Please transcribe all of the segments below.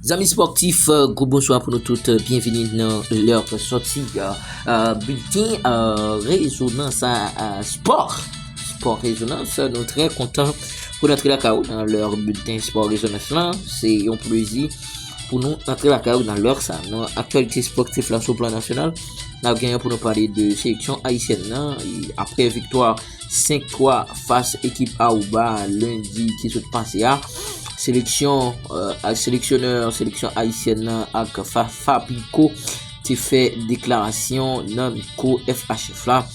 Amis sportifs, gros bonsoir pour nous toutes, bienvenue dans leur sortie bulletin résonance sport résonance. Nous très contents pour entrer la CAO dans leur bulletin sport résonance là. C'est un plaisir pour nous entrer la CAO dans leur ça. Dans actualité sportive là sur le plan national, nous avons gagné pour nous parler de sélection haïtienne là. Après victoire 5-3 face équipe Aouba lundi qui se passé à sélection sélection haïtienne avec Fabico qui fait déclaration dans micro FHF là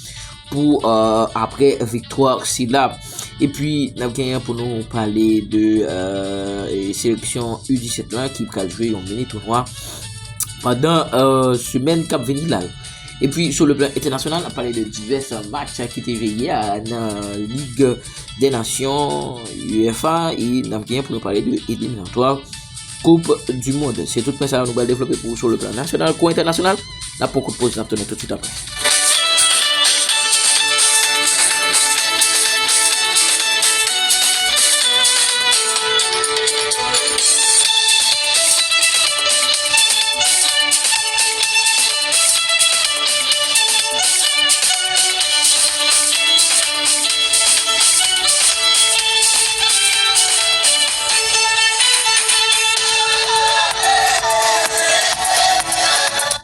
pour après victoire syllabe. Et puis nous avons pour nous parler de sélection U17 là qui va jouer en mini tournoi pendant semaine cap venir là. Et puis sur le plan international, on a parlé de divers matchs qui étaient veillés dans la Ligue des Nations UEFA et nous avons pour nous parler de éliminatoire Coupe du Monde. C'est tout ça que nous allons développer pour sur le plan national, co international. Là pour qu'on pose, nous tout de suite après.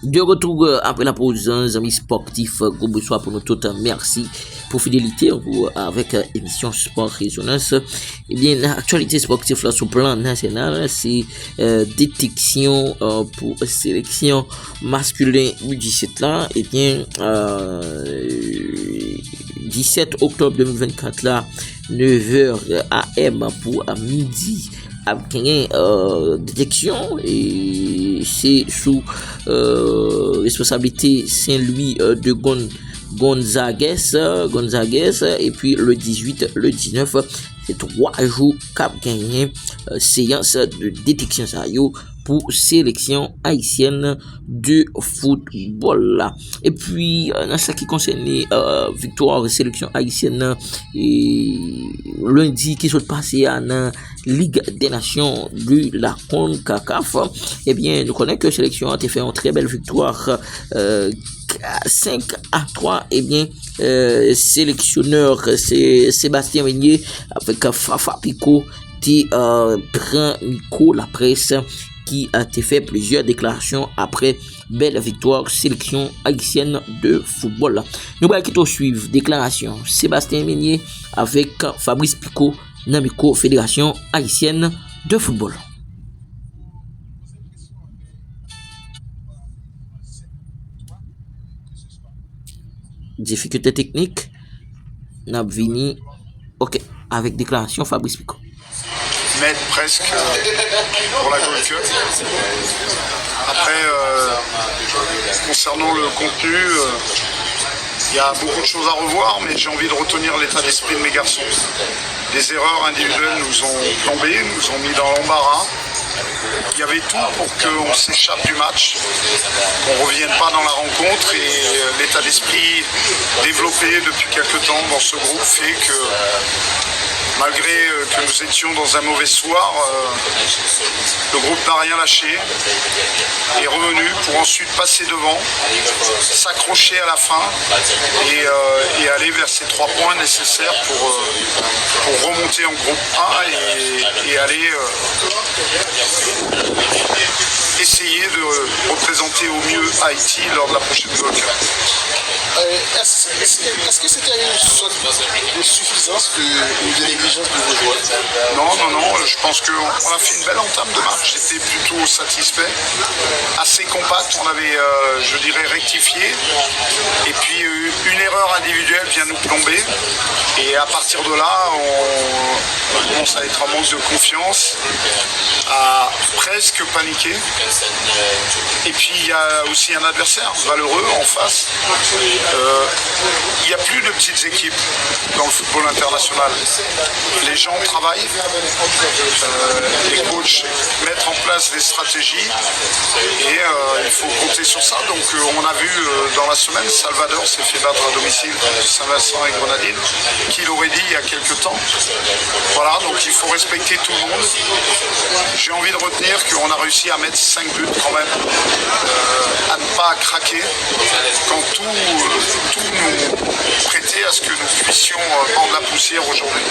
De retour après la pause, amis sportifs, gros bonsoir pour nous tous, merci pour fidélité avec émission Sport Résonance. Et bien, l'actualité sportive là sur le plan national, c'est détection pour sélection masculin U17 là. Et bien, 17 octobre 2024 là, 9h AM pour midi. Détection et c'est sous responsabilité Saint-Louis de Gonzagues et puis le 18 le 19 c'est 3 jours cap gagné séance de détection ça yo pour sélection haïtienne de football. Et puis dans ce qui concerne victoire sélection haïtienne lundi qui s'est passé en Ligue des Nations de la CONCACAF, eh bien nous connaissons que sélection a fait une très belle victoire 5-3. Eh bien sélectionneur c'est Sébastien Meunier avec Fafa Pico qui prend micro la presse qui a fait plusieurs déclarations après belle victoire sélection haïtienne de football. Nous allons suivre déclaration Sébastien Meunier avec Fabrice Pico dans micro Fédération haïtienne de football. Difficulté technique, n'a vini ok avec déclaration Fabrice Pico. Mettre presque pour la Gold Cup. Après, concernant le contenu, il y a beaucoup de choses à revoir, mais j'ai envie de retenir l'état d'esprit de mes garçons. Des erreurs individuelles nous ont plombés, nous ont mis dans l'embarras. Il y avait tout pour qu'on s'échappe du match, qu'on ne revienne pas dans la rencontre et l'état d'esprit développé depuis quelques temps dans ce groupe fait que malgré que nous étions dans un mauvais soir, le groupe n'a rien lâché, est revenu pour ensuite passer devant, s'accrocher à la fin et aller vers ces 3 points nécessaires pour remonter en groupe 1 et aller essayer de représenter au mieux Haïti lors de la prochaine Gold Cup. Est-ce que c'était une sorte de suffisance ou de négligence de vos joueurs? Non, je pense qu'on a fait une belle entame de match, j'étais plutôt satisfait, assez compact, on avait, je dirais, rectifié, et puis une erreur individuelle vient nous plomber, et à partir de là, on commence à être en manque de confiance, à presque paniquer, et puis il y a aussi un adversaire valeureux en face. Il n'y a plus de petites équipes dans le football international. Les gens travaillent, les coachs mettent en place place des stratégies et il faut compter sur ça. Donc on a vu dans la semaine, Salvador s'est fait battre à domicile Saint-Vincent et Grenadine, qui l'aurait dit il y a quelques temps. Voilà, donc il faut respecter tout le monde. J'ai envie de retenir qu'on a réussi à mettre 5 buts quand même, à ne pas craquer quand tout nous prêtait à ce que nous puissions prendre la poussière aujourd'hui.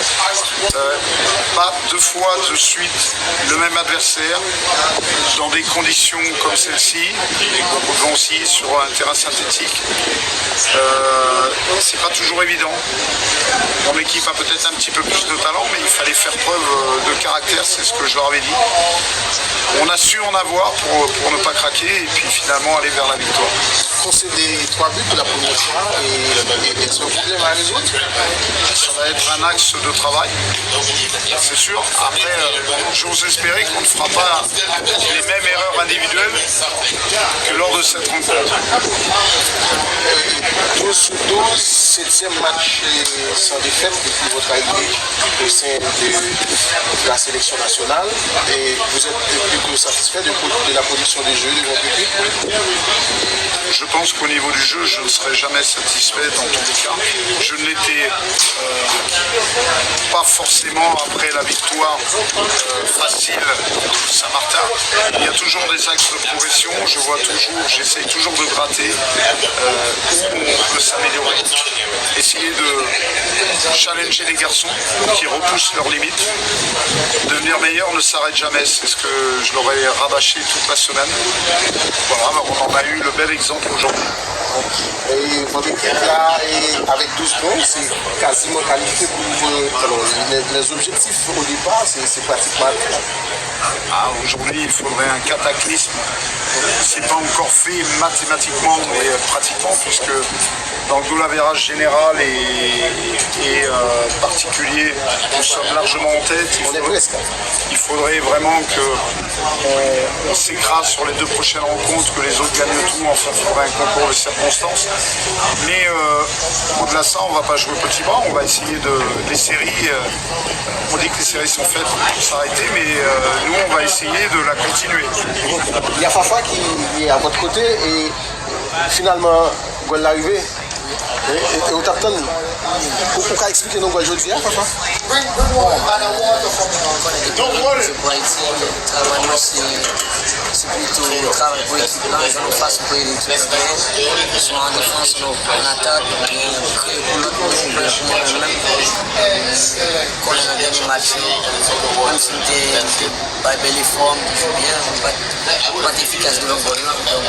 Pas 2 fois de suite le même adversaire dans des conditions comme celle-ci, on aussi sur un terrain synthétique. C'est pas toujours évident. Mon équipe a peut-être un petit peu plus de talent, mais il fallait faire preuve de caractère, c'est ce que je leur avais dit. On a su en avoir pour ne pas craquer et puis finalement aller vers la victoire. Concéder 3 buts pour la première fois et est-ce un problème à résoudre? Ça va être un axe de travail, c'est sûr. Après, j'ose espérer qu'on ne fera pas les mêmes erreurs individuelles que lors de cette rencontre. 12-12, 7e match sans défaite depuis votre arrivée au sein de la sélection nationale. Et vous êtes plutôt satisfait de la production des jeux de votre équipe? Je pense qu'au niveau du jeu, je ne serai jamais satisfait dans tous les cas. Je ne l'étais pas forcément après la victoire facile de Saint-Martin. Il y a toujours des axes de progression. Je vois toujours, j'essaye toujours de gratter où on peut s'améliorer. Essayer de challenger les garçons qui repoussent leurs limites. Devenir meilleur ne s'arrête jamais. C'est ce que je leur ai rabâché toute la semaine. Voilà, on en a eu le bel exemple aujourd'hui. Et votre équipe là, avec 12 points, c'est quasiment qualifié pour les objectifs au départ, c'est pratiquement. Aujourd'hui, il faudrait un cataclysme. C'est pas encore fait mathématiquement, mais pratiquement, puisque dans le goal average général et particulier, nous sommes largement en tête. Il faudrait vraiment qu'on s'écrase sur les 2 prochaines rencontres, que les autres gagnent tout. Enfin, il faudrait un concours de circonstances. Mais au-delà de ça, on ne va pas jouer petit bras. On va essayer les séries. On dit que les séries sont faites pour s'arrêter, mais nous, on va essayer de la continuer. Il y a Fafa qui est à votre côté et finalement, goal l'arrivée. Et au Tapton, vous pouvez expliquer nous aujourd'hui, Fafa? C'est plutôt travail pour l'équipe là, je ne fasse pour l'équipe. Soit en défense, en attaque, créer pour l'autre, même quand on a un dernier match, même si on était pas belle forme, on joue bien, on pas efficace de l'envoi là. Donc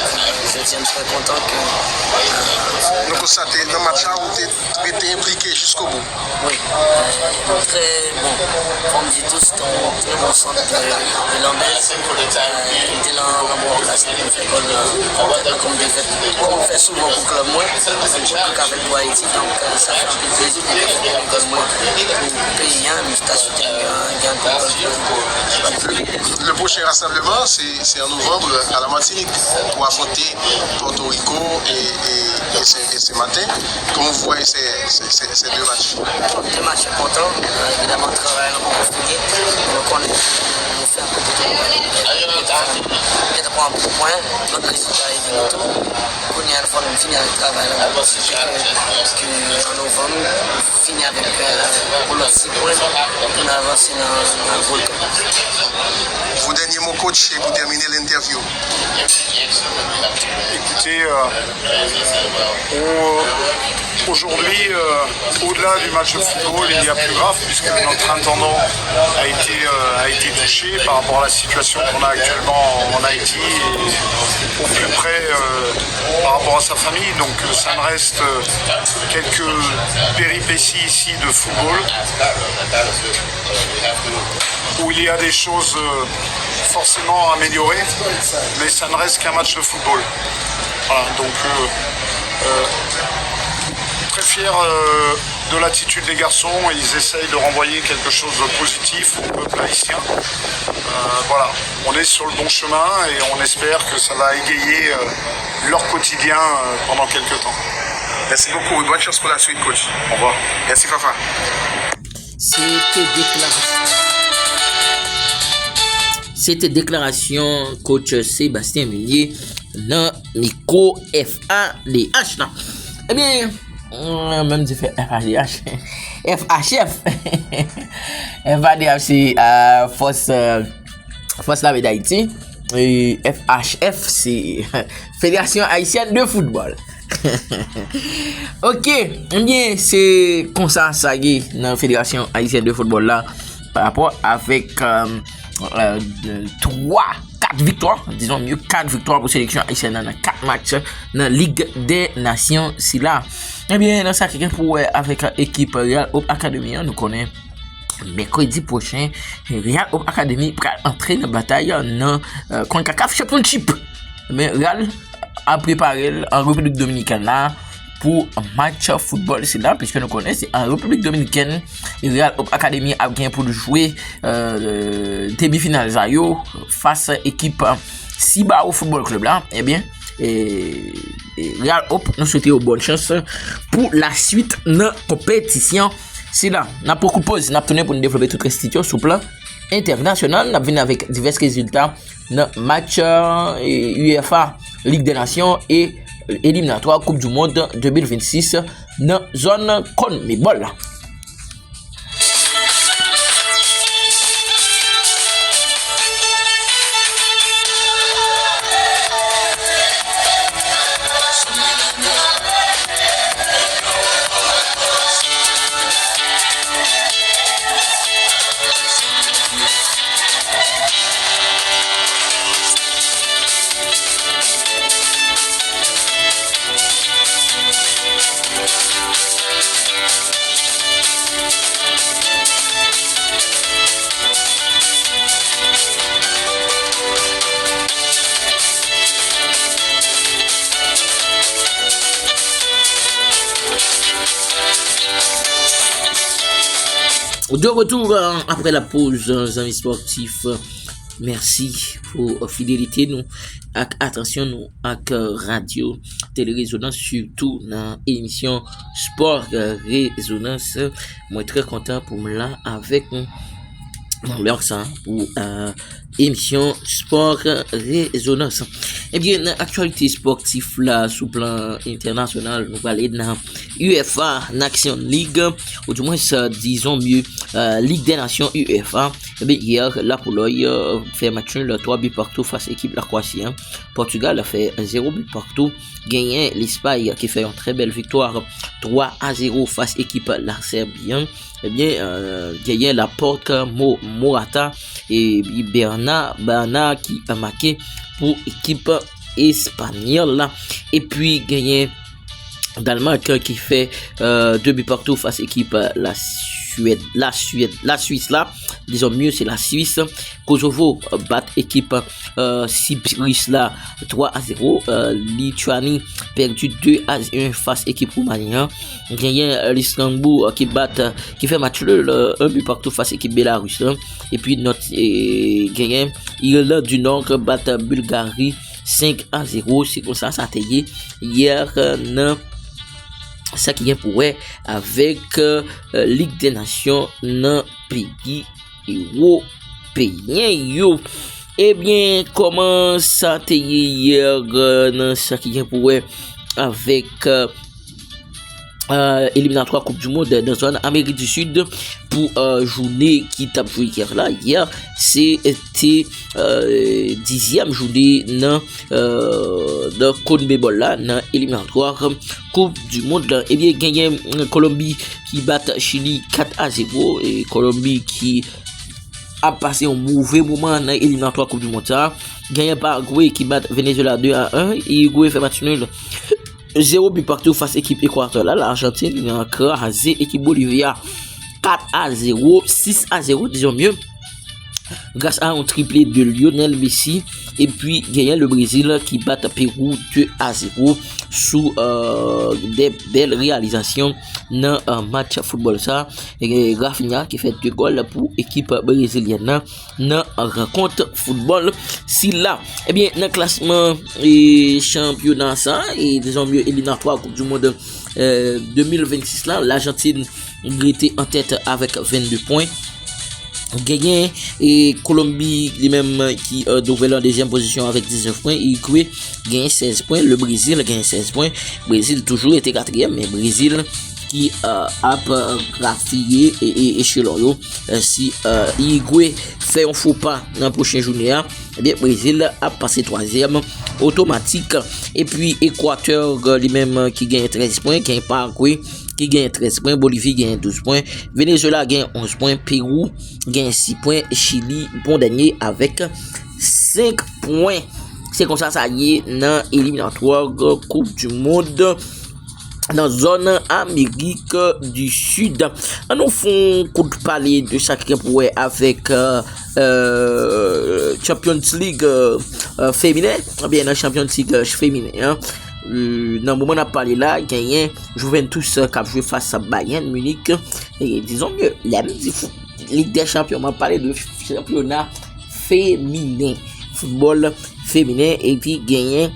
je tiens très content que. Donc ça, dans le match là, vous êtes impliqué jusqu'au bout. Oui, très bon. Comme dit tous, très bon centre de l'Andaise. La place comme défaite. On fait souvent pour Club Moins, avec Haïti, donc ça fait un peu plaisir pour Club Moins. Pour payer un, le prochain rassemblement, c'est en novembre à la Martinique pour affronter Porto Rico et ce matin. Comment vous voyez ces 2 matchs? 2 matchs contents, évidemment, travail dans mon fournier. Donc on fait un peu de tout. Peut-être pour un point, notre résultat est de retour. On y a une fois de finir le travail. En novembre, on finit avec pour l'autre 6 points pour avancer dans le volcan. Vos derniers mots, coach, pour terminer l'interview. Écoutez, aujourd'hui, au-delà du match de football, il y a plus grave puisque notre intendant a été touché par rapport à la situation qu'on a actuellement en Haïti et au plus près par rapport à sa famille. Donc ça me reste quelques péripéties ici de football où il y a des choses forcément à améliorer, mais ça ne reste qu'un match de football. Voilà, donc très fier de l'attitude des garçons. Ils essayent de renvoyer quelque chose de positif au peuple haïtien. Voilà, on est sur le bon chemin et on espère que ça va égayer leur quotidien pendant quelques temps. Merci beaucoup et bonne chance pour la suite, coach. Au revoir. Merci, Fafa. c'était déclaration coach Sébastien Meunier dans micro FADH là. Eh bien, même si fait FADH, FHF, FADH c'est Force l'armée d'Haïti, et FHF c'est Fédération Haïtienne de Football. Ok, eh bien c'est comme ça y est dans la Fédération Haïtienne de Football là par rapport avec 4 victoires, disons mieux 4 victoires pour sélection haïtienne dans 4 matchs dans Ligue des Nations si là. Eh bien dans ça quelqu'un pour avec équipe Real Hope Academy nous connaît mercredi prochain Real Hope Academy pour entrer dans la bataille dans CONCACAF Championship. Mais Real a préparé en République Dominicaine là pour un match football c'est là puisque nous connaissons en République Dominicaine Real Hope Academy a gagné pour jouer demi-finale Zayo face à équipe Sibao Football Club là. Eh bien Real Hope nous souhaitons bonne chance pour la suite de la compétition c'est là. N'a pas beaucoup de pause, n'a tourné pour nous développer toute restitution sur le plan international, n'a venu avec divers résultats dans match UEFA Ligue des Nations et éliminatoire Coupe du Monde 2026 dans zone CONMEBOL. De retour après la pause, amis sportifs. Merci pour fidélité nous ak attention nous ak radio télé résonance surtout dans émission sport résonance. Moi très content pour me là avec leur ça pour émission sport résonance. Eh bien actualité sportive là sous plan international nous parler dans UEFA Nation League ou du moins disons mieux Ligue des Nations UEFA. Eh bien hier la Pologne fait match nul 3 buts partout face à l'équipe la Croatie. Portugal a fait 0 but partout, gagné l'Espagne qui fait une très belle victoire 3-0 face à l'équipe la Serbie. Eh bien gagné la porte Morata et Bernard qui a marqué pour équipe espagnole là. Et puis gagné Danemark qui fait 2 buts partout face à l'équipe la Suisse là, disons mieux c'est la Suisse. Kosovo bat équipe Cyprus là 3-0. Lituanie perdu 2-1 face équipe Roumanie. Gagné l'Istanbul qui fait match nul 1 but partout face équipe Bélarus. Et puis notre gagné Irlande du Nord bat Bulgarie 5-0. C'est comme ça a été hier ça qui vient pour avec Ligue des Nations dans pays européen yo. Eh bien comment ça a été hier dans ça qui vient pour avec éliminatoire Coupe du Monde dans zone Amérique du Sud pour journée qui t'a joué hier c'était 10e journée dans CONMEBOL là dans éliminatoire Coupe du Monde là. Et bien gagné Colombie qui bat Chili 4-0 et Colombie qui a passé un mauvais moment dans éliminatoire Coupe du Monde ça. Gagné Paraguay qui bat Venezuela 2-1 et Uruguay fait match nul 0 but partout face à l'équipe équatoriale. L'Argentine a écrasé l'équipe Bolivia 4-0, 6-0 disons mieux, grâce à un triplé de Lionel Messi. Et puis gagné le Brésil qui bat Pérou 2-0 sous des belles réalisations dans un match football ça. Et Rafinha qui fait 2 goals pour équipe brésilienne dans rencontre football si là. Eh bien dans classement et championnat ça et disons mieux éliminatoire Coupe du Monde 2026 là, l'Argentine était en tête avec 22 points. gagné et Colombie lui-même qui devrait en deuxième position avec 19 points. Uruguay gagne 16 points. Le Brésil gagne 16 points. Brésil toujours été quatrième, mais Brésil qui a graffillé et chez l'Oro. Si Uruguay fait un faux pas dans la prochaine journée, eh bien Brésil a passé troisième automatique. Et puis Équateur lui-même qui gagne 13 points, gagne Paraguay qui gagne 13 points, Bolivie gagne 12 points, Venezuela gagne 11 points, Pérou gagne 6 points, Chili bon dernier avec 5 points. C'est comme ça y est dans l'éliminatoire Coupe du Monde dans zone Amérique du Sud. On nous font coup de palais de chacun pour avec Champions League féminin, bien dans Champions League féminin. Hein. Dans le moment où on a parlé là, gagné Juventus qui a joué face à Bayern Munich. Et disons que la Ligue des Champions, on a parlé de championnat féminin, football féminin, et puis gagné.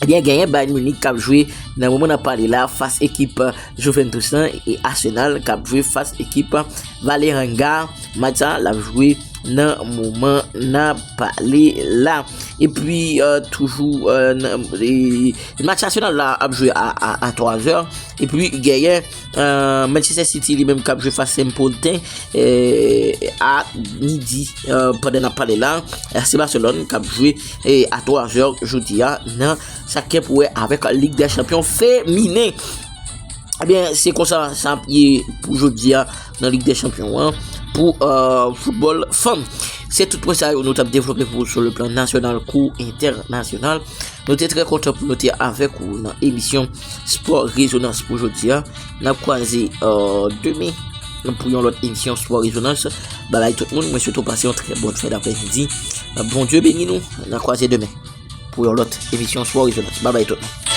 Eh bien, gagné Bayern Munich qui a joué dans le moment où on a parlé là face équipe Juventus et Arsenal qui a joué face équipe Vålerenga. Matcha l'a joué dans le moment où on a parlé là. Et puis, toujours, le match national là a joué à 3h. Et puis, gagné Manchester City lui-même qui a joué face à Saint-Polten à midi. Pendant qu'on a parlé là, c'est Barcelone qui a joué à 3h jeudi dans chacun pour avec la Ligue des Champions féminin. Eh bien, c'est comme ça pour aujourd'hui dans la Ligue des Champions hein, pour football femme. C'est tout pour ça que nous avons développé pour sur le plan national ou international. Nous sommes très contents pour noter avec vous dans l'émission Sport Résonance pour aujourd'hui. Nous avons croisé demain pour une autre émission Sport Résonance. Bye tout le monde. Moi, surtout passer une très bonne fin d'après-midi. Bon Dieu bénis nous. Nous avons croisé demain pour une autre émission Sport Résonance. Bye bye tout le monde.